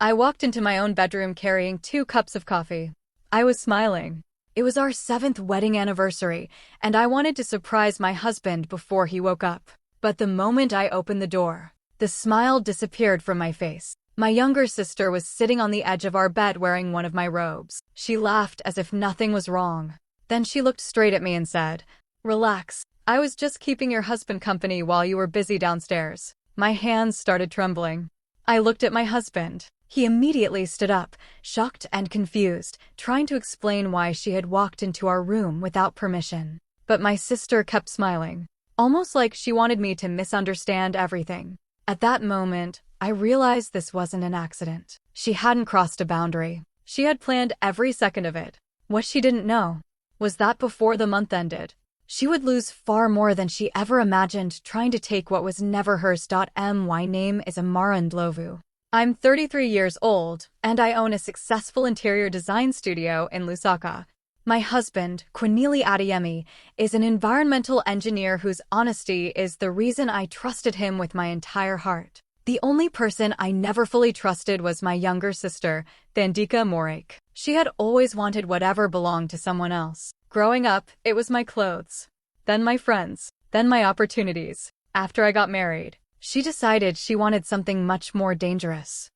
I walked into my own bedroom carrying 2 cups of coffee. I was smiling. It was our 7th wedding anniversary, and I wanted to surprise my husband before he woke up. But the moment I opened the door, the smile disappeared from my face. My younger sister was sitting on the edge of our bed wearing one of my robes. She laughed as if nothing was wrong. Then she looked straight at me and said, "Relax. I was just keeping your husband company while you were busy downstairs." My hands started trembling. I looked at my husband. He immediately stood up, shocked and confused, trying to explain why she had walked into our room without permission. But my sister kept smiling, almost like she wanted me to misunderstand everything. At that moment, I realized this wasn't an accident. She hadn't crossed a boundary. She had planned every second of it. What she didn't know was that before the month ended, she would lose far more than she ever imagined trying to take what was never hers. My name is Amara Ndlovu. I'm 33 years old, and I own a successful interior design studio in Lusaka. My husband, Quinili Adeyemi, is an environmental engineer whose honesty is the reason I trusted him with my entire heart. The only person I never fully trusted was my younger sister, Thandika Morik. She had always wanted whatever belonged to someone else. Growing up, it was my clothes, then my friends, then my opportunities. After I got married, she decided she wanted something much more dangerous.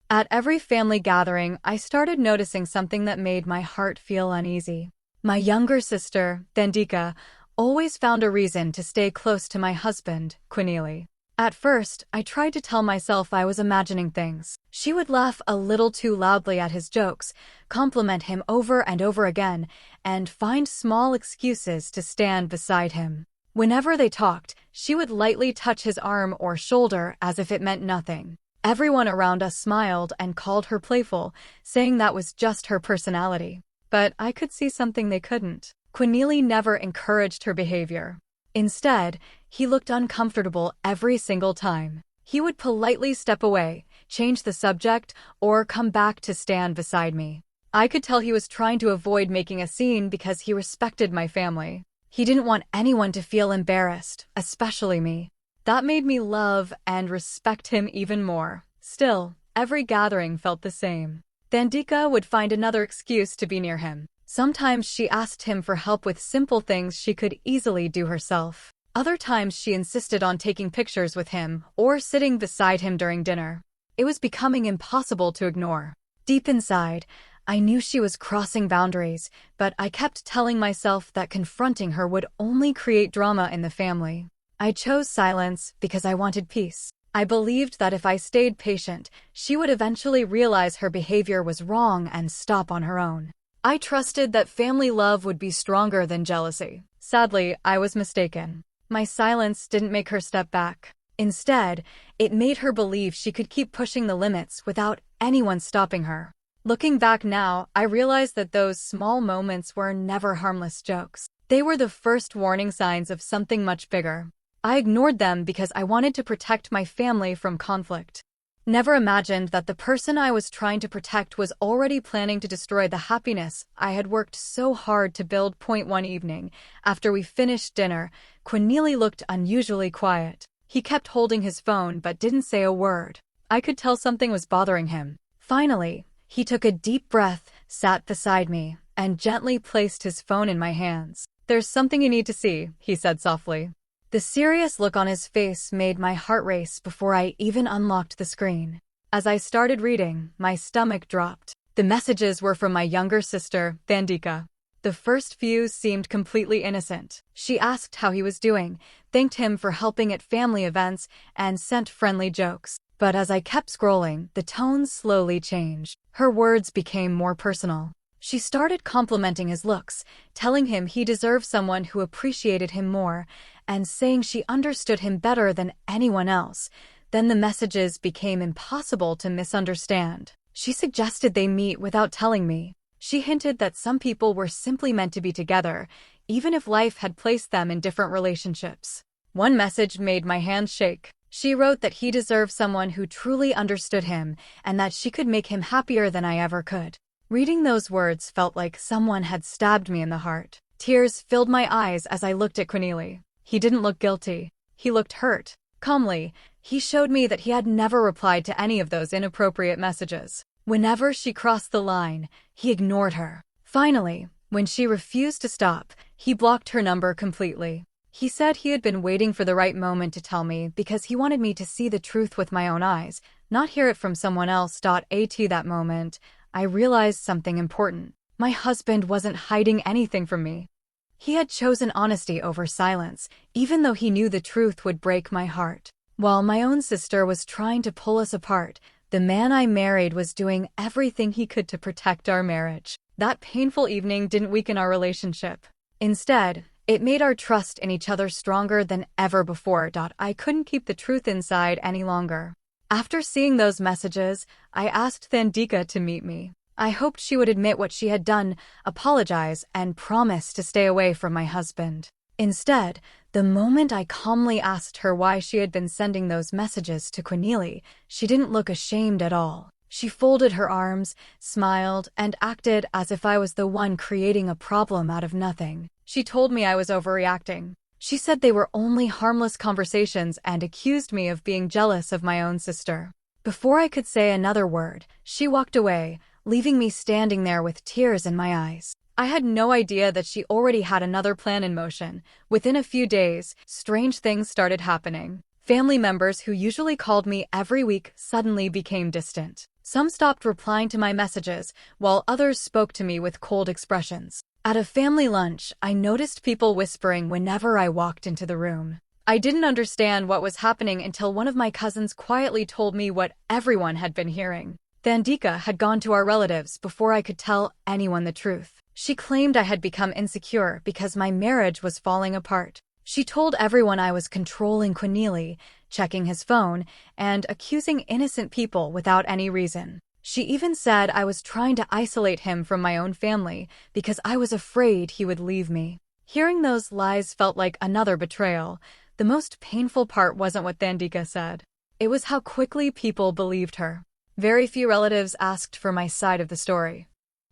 At every family gathering, I started noticing something that made my heart feel uneasy. My younger sister, Thandika, always found a reason to stay close to my husband, Quinili. At first, I tried to tell myself I was imagining things. She would laugh a little too loudly at his jokes, compliment him over and over again, and find small excuses to stand beside him. Whenever they talked, she would lightly touch his arm or shoulder as if it meant nothing. Everyone around us smiled and called her playful, saying that was just her personality. But I could see something they couldn't. Quinili never encouraged her behavior. Instead, he looked uncomfortable every single time. He would politely step away, change the subject, or come back to stand beside me. I could tell he was trying to avoid making a scene because he respected my family. He didn't want anyone to feel embarrassed, especially me. That made me love and respect him even more. Still, every gathering felt the same. Thandika would find another excuse to be near him. Sometimes she asked him for help with simple things she could easily do herself. Other times she insisted on taking pictures with him or sitting beside him during dinner. It was becoming impossible to ignore. Deep inside, I knew she was crossing boundaries, but I kept telling myself that confronting her would only create drama in the family. I chose silence because I wanted peace. I believed that if I stayed patient, she would eventually realize her behavior was wrong and stop on her own. I trusted that family love would be stronger than jealousy. Sadly, I was mistaken. My silence didn't make her step back. Instead, it made her believe she could keep pushing the limits without anyone stopping her. Looking back now, I realized that those small moments were never harmless jokes. They were the first warning signs of something much bigger. I ignored them because I wanted to protect my family from conflict. Never imagined that the person I was trying to protect was already planning to destroy the happiness I had worked so hard to build. One evening, after we finished dinner, Quinili looked unusually quiet. He kept holding his phone but didn't say a word. I could tell something was bothering him. Finally, he took a deep breath, sat beside me, and gently placed his phone in my hands. "There's something you need to see," he said softly. The serious look on his face made my heart race before I even unlocked the screen. As I started reading, my stomach dropped. The messages were from my younger sister, Thandika. The first few seemed completely innocent. She asked how he was doing, thanked him for helping at family events, and sent friendly jokes. But as I kept scrolling, the tone slowly changed. Her words became more personal. She started complimenting his looks, telling him he deserved someone who appreciated him more, and saying she understood him better than anyone else. Then the messages became impossible to misunderstand. She suggested they meet without telling me. She hinted that some people were simply meant to be together, even if life had placed them in different relationships. One message made my hands shake. She wrote that he deserved someone who truly understood him, and that she could make him happier than I ever could. Reading those words felt like someone had stabbed me in the heart. Tears filled my eyes as I looked at Quinili. He didn't look guilty. He looked hurt. Calmly, he showed me that he had never replied to any of those inappropriate messages. Whenever she crossed the line, he ignored her. Finally, when she refused to stop, he blocked her number completely. He said he had been waiting for the right moment to tell me because he wanted me to see the truth with my own eyes, not hear it from someone else. At that moment, I realized something important. My husband wasn't hiding anything from me. He had chosen honesty over silence, even though he knew the truth would break my heart. While my own sister was trying to pull us apart, the man I married was doing everything he could to protect our marriage. That painful evening didn't weaken our relationship. Instead, it made our trust in each other stronger than ever before. I couldn't keep the truth inside any longer. After seeing those messages, I asked Thandika to meet me. I hoped she would admit what she had done, apologize, and promise to stay away from my husband. Instead, the moment I calmly asked her why she had been sending those messages to Cornelie, she didn't look ashamed at all. She folded her arms, smiled, and acted as if I was the one creating a problem out of nothing. She told me I was overreacting. She said they were only harmless conversations and accused me of being jealous of my own sister. Before I could say another word, she walked away, leaving me standing there with tears in my eyes. I had no idea that she already had another plan in motion. Within a few days, strange things started happening. Family members who usually called me every week suddenly became distant. Some stopped replying to my messages, while others spoke to me with cold expressions. At a family lunch, I noticed people whispering whenever I walked into the room. I didn't understand what was happening until one of my cousins quietly told me what everyone had been hearing. Thandika had gone to our relatives before I could tell anyone the truth. She claimed I had become insecure because my marriage was falling apart. She told everyone I was controlling Cornelie, checking his phone, and accusing innocent people without any reason. She even said I was trying to isolate him from my own family because I was afraid he would leave me. Hearing those lies felt like another betrayal. The most painful part wasn't what Thandika said. It was how quickly people believed her. Very few relatives asked for my side of the story.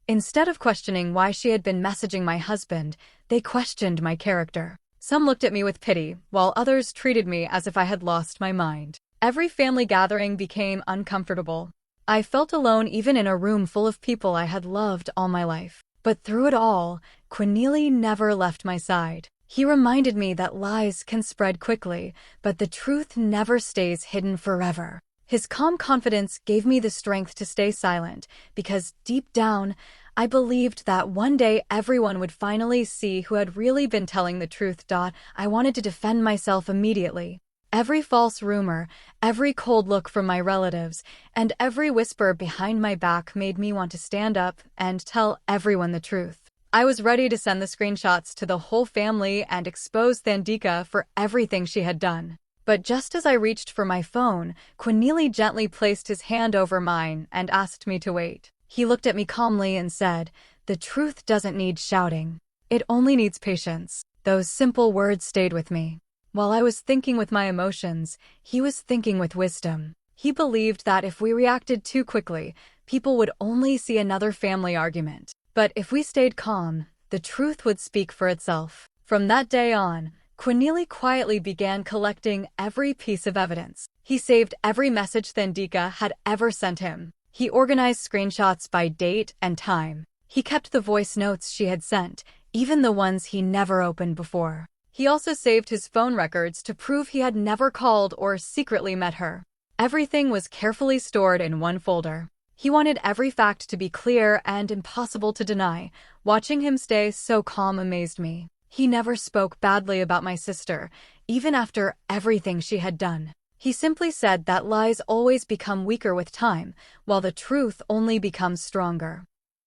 Instead of questioning why she had been messaging my husband, they questioned my character. Some looked at me with pity, while others treated me as if I had lost my mind. Every family gathering became uncomfortable. I felt alone even in a room full of people I had loved all my life. But through it all, Cornelie never left my side. He reminded me that lies can spread quickly, but the truth never stays hidden forever. His calm confidence gave me the strength to stay silent, because deep down, I believed that one day everyone would finally see who had really been telling the truth. I wanted to defend myself immediately. Every false rumor, every cold look from my relatives, and every whisper behind my back made me want to stand up and tell everyone the truth. I was ready to send the screenshots to the whole family and expose Thandika for everything she had done. But just as I reached for my phone, Cornelie gently placed his hand over mine and asked me to wait. He looked at me calmly and said, "The truth doesn't need shouting. It only needs patience." Those simple words stayed with me. While I was thinking with my emotions, he was thinking with wisdom. He believed that if we reacted too quickly, people would only see another family argument. But if we stayed calm, the truth would speak for itself. From that day on, Cornelie quietly began collecting every piece of evidence. He saved every message Thandika had ever sent him. He organized screenshots by date and time. He kept the voice notes she had sent, even the ones he never opened before. He also saved his phone records to prove he had never called or secretly met her. Everything was carefully stored in one folder. He wanted every fact to be clear and impossible to deny. Watching him stay so calm amazed me. He never spoke badly about my sister, even after everything she had done. He simply said that lies always become weaker with time, while the truth only becomes stronger.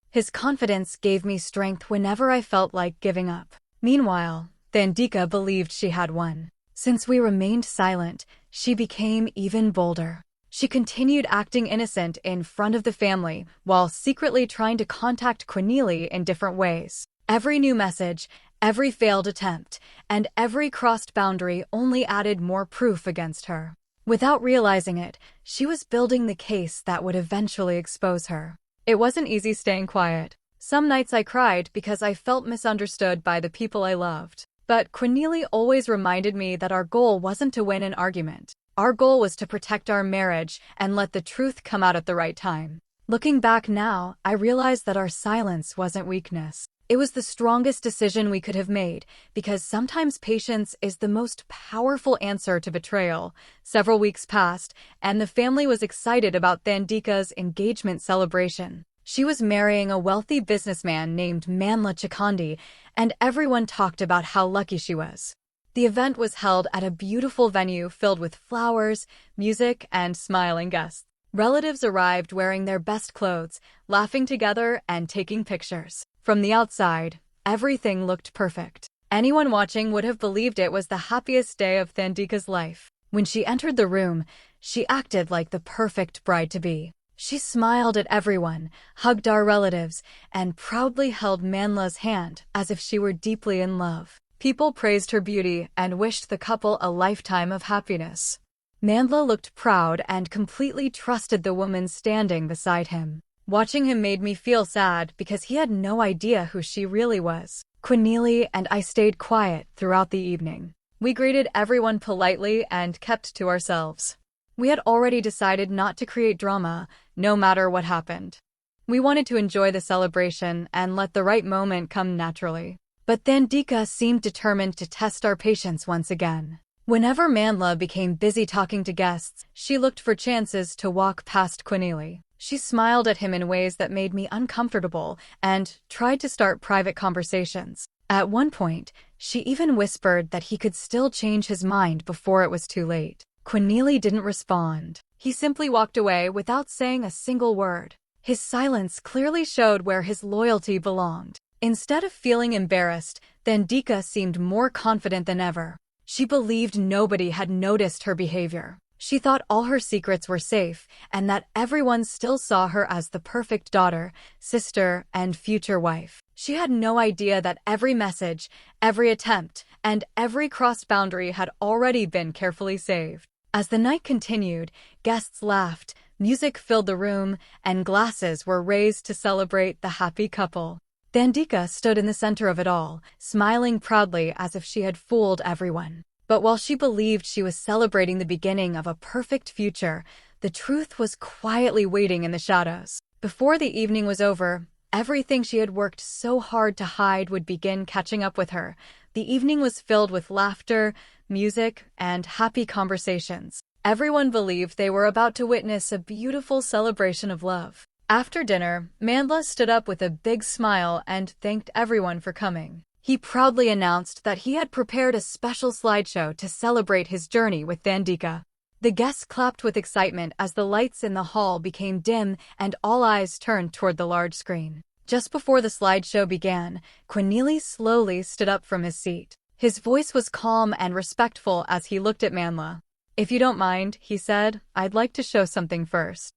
His confidence gave me strength whenever I felt like giving up. Meanwhile, Thandika believed she had won. Since we remained silent, she became even bolder. She continued acting innocent in front of the family, while secretly trying to contact Cornelie in different ways. Every new message, every failed attempt, and every crossed boundary only added more proof against her. Without realizing it, she was building the case that would eventually expose her. It wasn't easy staying quiet. Some nights I cried because I felt misunderstood by the people I loved. But Quinili always reminded me that our goal wasn't to win an argument. Our goal was to protect our marriage and let the truth come out at the right time. Looking back now, I realized that our silence wasn't weakness. It was the strongest decision we could have made, because sometimes patience is the most powerful answer to betrayal. Several weeks passed, and the family was excited about Thandika's engagement celebration. She was marrying a wealthy businessman named Manla Chakandi, and everyone talked about how lucky she was. The event was held at a beautiful venue filled with flowers, music, and smiling guests. Relatives arrived wearing their best clothes, laughing together and taking pictures. From the outside, everything looked perfect. Anyone watching would have believed it was the happiest day of Thandika's life. When she entered the room, she acted like the perfect bride-to-be. She smiled at everyone, hugged our relatives, and proudly held Manla's hand as if she were deeply in love. People praised her beauty and wished the couple a lifetime of happiness. Manla looked proud and completely trusted the woman standing beside him. Watching him made me feel sad because he had no idea who she really was. Quinili and I stayed quiet throughout the evening. We greeted everyone politely and kept to ourselves. We had already decided not to create drama, no matter what happened. We wanted to enjoy the celebration and let the right moment come naturally. But Thandika seemed determined to test our patience once again. Whenever Manla became busy talking to guests, she looked for chances to walk past Quinili. She smiled at him in ways that made me uncomfortable and tried to start private conversations. At one point, she even whispered that he could still change his mind before it was too late. Quinili didn't respond. He simply walked away without saying a single word. His silence clearly showed where his loyalty belonged. Instead of feeling embarrassed, Thandika seemed more confident than ever. She believed nobody had noticed her behavior. She thought all her secrets were safe and that everyone still saw her as the perfect daughter, sister, and future wife. She had no idea that every message, every attempt, and every crossed boundary had already been carefully saved. As the night continued, guests laughed, music filled the room, and glasses were raised to celebrate the happy couple. Thandika stood in the center of it all, smiling proudly as if she had fooled everyone. But while she believed she was celebrating the beginning of a perfect future, the truth was quietly waiting in the shadows. Before the evening was over, everything she had worked so hard to hide would begin catching up with her. The evening was filled with laughter, music, and happy conversations. Everyone believed they were about to witness a beautiful celebration of love. After dinner, Manla stood up with a big smile and thanked everyone for coming. He proudly announced that he had prepared a special slideshow to celebrate his journey with Thandika. The guests clapped with excitement as the lights in the hall became dim and all eyes turned toward the large screen. Just before the slideshow began, Quinili slowly stood up from his seat. His voice was calm and respectful as he looked at Manla. "If you don't mind," he said, "I'd like to show something first.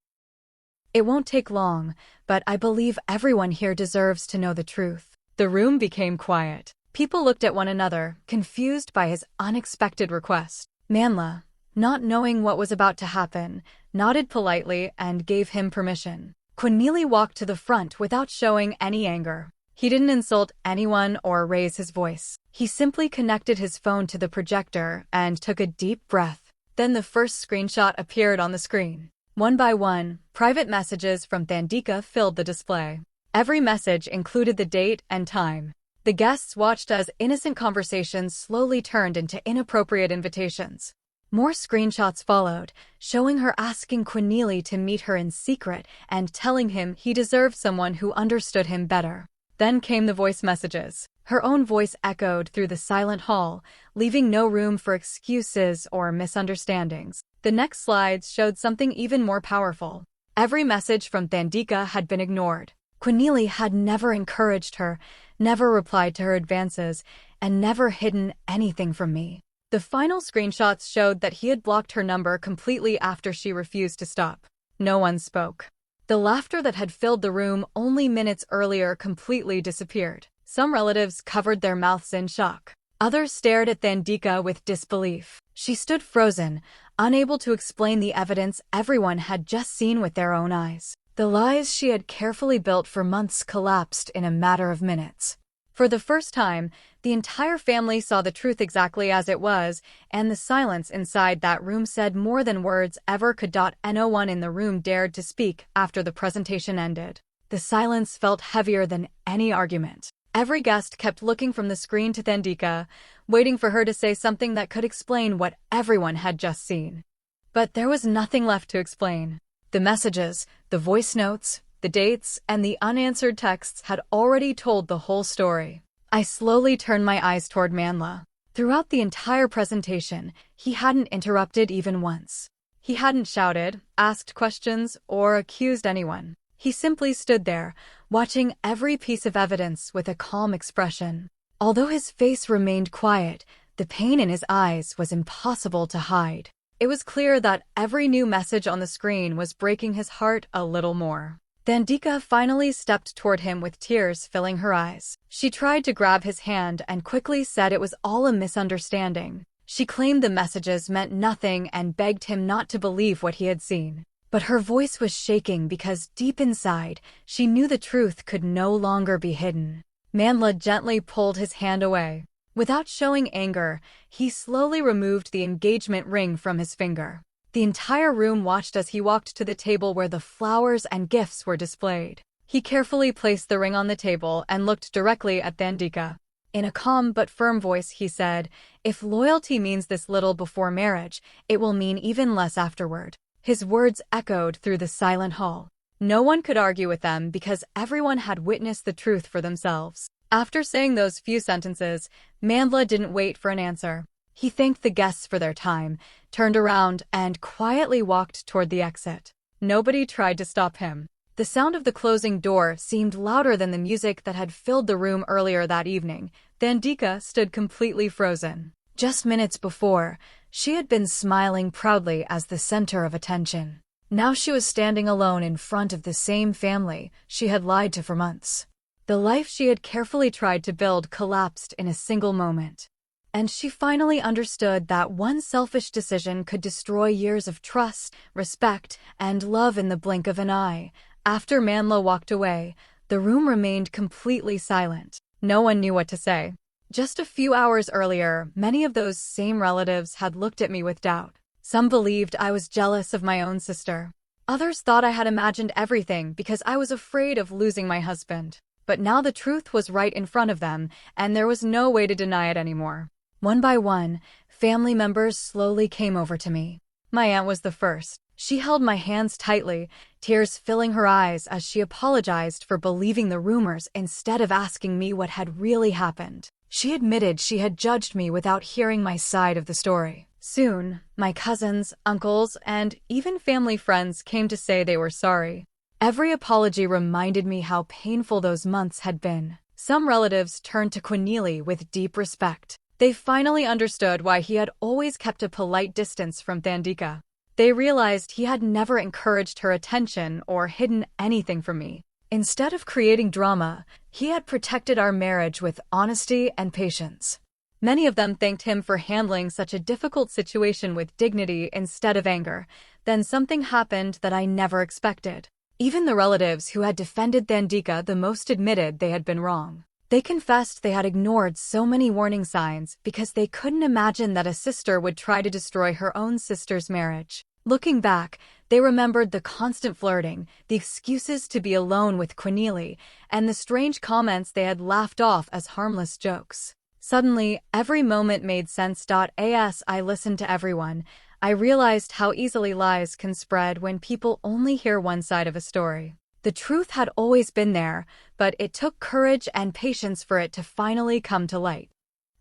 It won't take long, but I believe everyone here deserves to know the truth." The room became quiet. People looked at one another, confused by his unexpected request. Manla, not knowing what was about to happen, nodded politely and gave him permission. Quinili walked to the front without showing any anger. He didn't insult anyone or raise his voice. He simply connected his phone to the projector and took a deep breath. Then the first screenshot appeared on the screen. One by one, private messages from Thandika filled the display. Every message included the date and time. The guests watched as innocent conversations slowly turned into inappropriate invitations. More screenshots followed, showing her asking Quinili to meet her in secret and telling him he deserved someone who understood him better. Then came the voice messages. Her own voice echoed through the silent hall, leaving no room for excuses or misunderstandings. The next slides showed something even more powerful. Every message from Thandika had been ignored. Quinili had never encouraged her, never replied to her advances, and never hidden anything from me. The final screenshots showed that he had blocked her number completely after she refused to stop. No one spoke. The laughter that had filled the room only minutes earlier completely disappeared. Some relatives covered their mouths in shock. Others stared at Thandika with disbelief. She stood frozen, unable to explain the evidence everyone had just seen with their own eyes. The lies she had carefully built for months collapsed in a matter of minutes. For the first time, the entire family saw the truth exactly as it was, and the silence inside that room said more than words ever could. No one in the room dared to speak after the presentation ended. The silence felt heavier than any argument. Every guest kept looking from the screen to Thandika, waiting for her to say something that could explain what everyone had just seen. But there was nothing left to explain. The messages, the voice notes, the dates, and the unanswered texts had already told the whole story. I slowly turned my eyes toward Manla. Throughout the entire presentation, he hadn't interrupted even once. He hadn't shouted, asked questions, or accused anyone. He simply stood there, watching every piece of evidence with a calm expression. Although his face remained quiet, the pain in his eyes was impossible to hide. It was clear that every new message on the screen was breaking his heart a little more. Thandika finally stepped toward him with tears filling her eyes. She tried to grab his hand and quickly said it was all a misunderstanding. She claimed the messages meant nothing and begged him not to believe what he had seen. But her voice was shaking because deep inside, she knew the truth could no longer be hidden. Manla gently pulled his hand away. Without showing anger, he slowly removed the engagement ring from his finger. The entire room watched as he walked to the table where the flowers and gifts were displayed. He carefully placed the ring on the table and looked directly at Thandika. In a calm but firm voice, he said, "If loyalty means this little before marriage, it will mean even less afterward." His words echoed through the silent hall. No one could argue with them because everyone had witnessed the truth for themselves. After saying those few sentences, Manla didn't wait for an answer. He thanked the guests for their time, turned around, and quietly walked toward the exit. Nobody tried to stop him. The sound of the closing door seemed louder than the music that had filled the room earlier that evening. Thandika stood completely frozen. Just minutes before, she had been smiling proudly as the center of attention. Now she was standing alone in front of the same family she had lied to for months. The life she had carefully tried to build collapsed in a single moment. And she finally understood that one selfish decision could destroy years of trust, respect, and love in the blink of an eye. After Manla walked away, the room remained completely silent. No one knew what to say. Just a few hours earlier, many of those same relatives had looked at me with doubt. Some believed I was jealous of my own sister. Others thought I had imagined everything because I was afraid of losing my husband. But now the truth was right in front of them, and there was no way to deny it anymore. One by one, family members slowly came over to me. My aunt was the first. She held my hands tightly, tears filling her eyes as she apologized for believing the rumors instead of asking me what had really happened. She admitted she had judged me without hearing my side of the story. Soon, my cousins, uncles, and even family friends came to say they were sorry. Every apology reminded me how painful those months had been. Some relatives turned to Cornelie with deep respect. They finally understood why he had always kept a polite distance from Thandika. They realized he had never encouraged her attention or hidden anything from me. Instead of creating drama, he had protected our marriage with honesty and patience. Many of them thanked him for handling such a difficult situation with dignity instead of anger. Then something happened that I never expected. Even the relatives who had defended Thandika the most admitted they had been wrong. They confessed they had ignored so many warning signs because they couldn't imagine that a sister would try to destroy her own sister's marriage. Looking back, they remembered the constant flirting, the excuses to be alone with Cornelie, and the strange comments they had laughed off as harmless jokes. Suddenly, every moment made sense. As I listened to everyone, I realized how easily lies can spread when people only hear one side of a story. The truth had always been there, but it took courage and patience for it to finally come to light.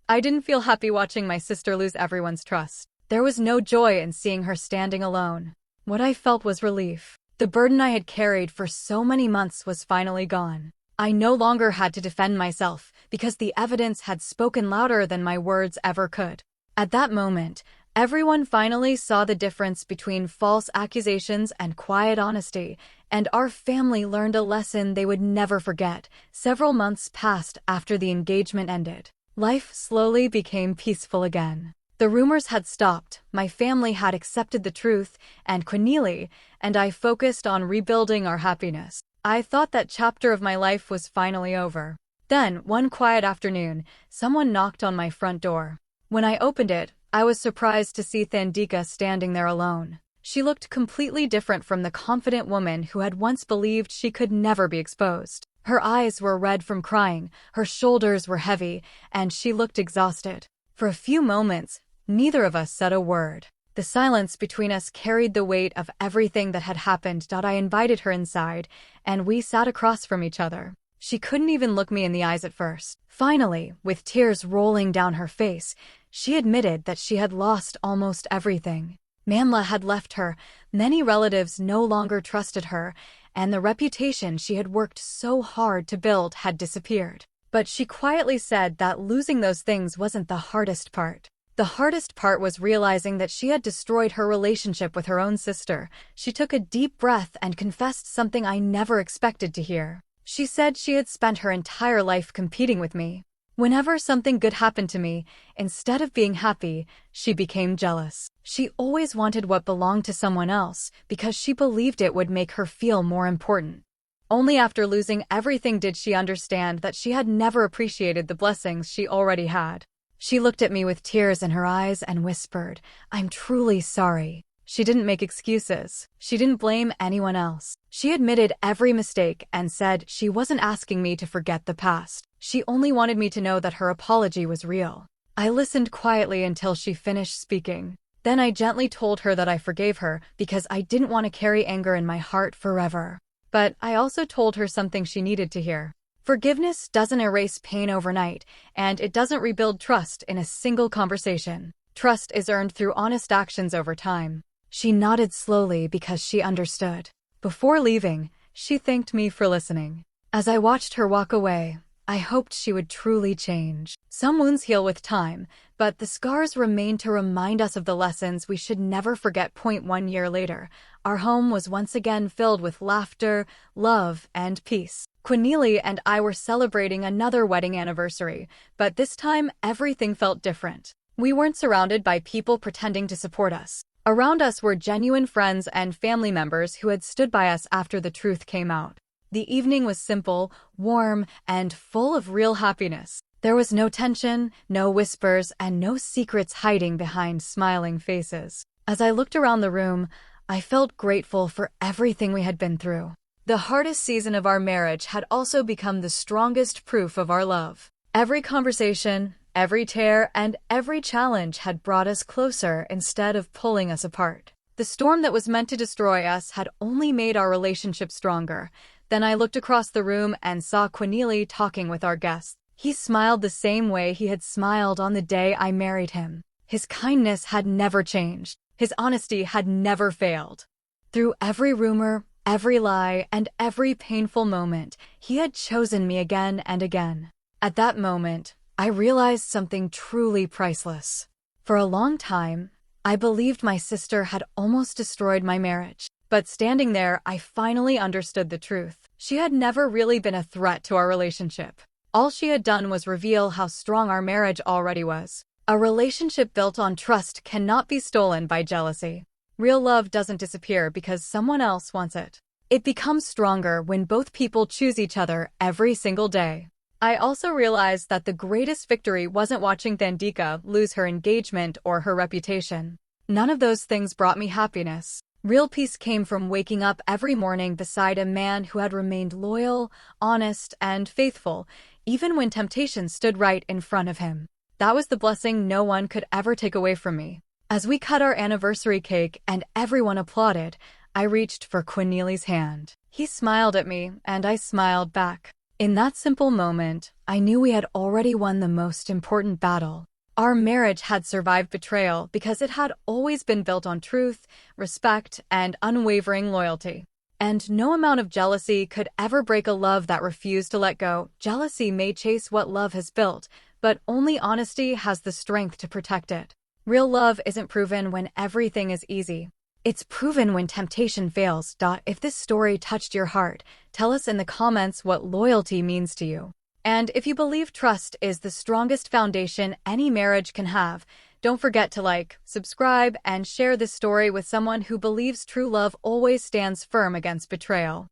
I didn't feel happy watching my sister lose everyone's trust. There was no joy in seeing her standing alone. What I felt was relief. The burden I had carried for so many months was finally gone. I no longer had to defend myself because the evidence had spoken louder than my words ever could. At that moment, everyone finally saw the difference between false accusations and quiet honesty, and our family learned a lesson they would never forget. Several months passed after the engagement ended. Life slowly became peaceful again. The rumors had stopped, my family had accepted the truth, and Cornelie and I focused on rebuilding our happiness. I thought that chapter of my life was finally over. Then, one quiet afternoon, someone knocked on my front door. When I opened it, I was surprised to see Thandika standing there alone. She looked completely different from the confident woman who had once believed she could never be exposed. Her eyes were red from crying, her shoulders were heavy, and she looked exhausted. For a few moments, neither of us said a word. The silence between us carried the weight of everything that had happened. I invited her inside, and we sat across from each other. She couldn't even look me in the eyes at first. Finally, with tears rolling down her face, she admitted that she had lost almost everything. Manla had left her, many relatives no longer trusted her, and the reputation she had worked so hard to build had disappeared. But she quietly said that losing those things wasn't the hardest part. The hardest part was realizing that she had destroyed her relationship with her own sister. She took a deep breath and confessed something I never expected to hear. She said she had spent her entire life competing with me. Whenever something good happened to me, instead of being happy, she became jealous. She always wanted what belonged to someone else because she believed it would make her feel more important. Only after losing everything did she understand that she had never appreciated the blessings she already had. She looked at me with tears in her eyes and whispered, "I'm truly sorry." She didn't make excuses. She didn't blame anyone else. She admitted every mistake and said she wasn't asking me to forget the past. She only wanted me to know that her apology was real. I listened quietly until she finished speaking. Then I gently told her that I forgave her because I didn't want to carry anger in my heart forever. But I also told her something she needed to hear. Forgiveness doesn't erase pain overnight, and it doesn't rebuild trust in a single conversation. Trust is earned through honest actions over time. She nodded slowly because she understood. Before leaving, she thanked me for listening. As I watched her walk away, I hoped she would truly change. Some wounds heal with time, but the scars remain to remind us of the lessons we should never forget. 1 year later, our home was once again filled with laughter, love, and peace. Quinili and I were celebrating another wedding anniversary, but this time everything felt different. We weren't surrounded by people pretending to support us. Around us were genuine friends and family members who had stood by us after the truth came out. The evening was simple, warm, and full of real happiness. There was no tension, no whispers, and no secrets hiding behind smiling faces. As I looked around the room, I felt grateful for everything we had been through. The hardest season of our marriage had also become the strongest proof of our love. Every conversation, every tear, and every challenge had brought us closer instead of pulling us apart. The storm that was meant to destroy us had only made our relationship stronger. Then I looked across the room and saw Quinili talking with our guests. He smiled the same way he had smiled on the day I married him. His kindness had never changed. His honesty had never failed. Through every rumor, every lie, and every painful moment, he had chosen me again and again. At that moment, I realized something truly priceless. For a long time, I believed my sister had almost destroyed my marriage. But standing there, I finally understood the truth. She had never really been a threat to our relationship. All she had done was reveal how strong our marriage already was. A relationship built on trust cannot be stolen by jealousy. Real love doesn't disappear because someone else wants it. It becomes stronger when both people choose each other every single day. I also realized that the greatest victory wasn't watching Thandika lose her engagement or her reputation. None of those things brought me happiness. Real peace came from waking up every morning beside a man who had remained loyal, honest, and faithful, even when temptation stood right in front of him. That was the blessing no one could ever take away from me. As we cut our anniversary cake and everyone applauded, I reached for Quinili's hand. He smiled at me, and I smiled back. In that simple moment, I knew we had already won the most important battle. Our marriage had survived betrayal because it had always been built on truth, respect, and unwavering loyalty. And no amount of jealousy could ever break a love that refused to let go. Jealousy may chase what love has built, but only honesty has the strength to protect it. Real love isn't proven when everything is easy. It's proven when temptation fails. If this story touched your heart, tell us in the comments what loyalty means to you. And if you believe trust is the strongest foundation any marriage can have, don't forget to like, subscribe, and share this story with someone who believes true love always stands firm against betrayal.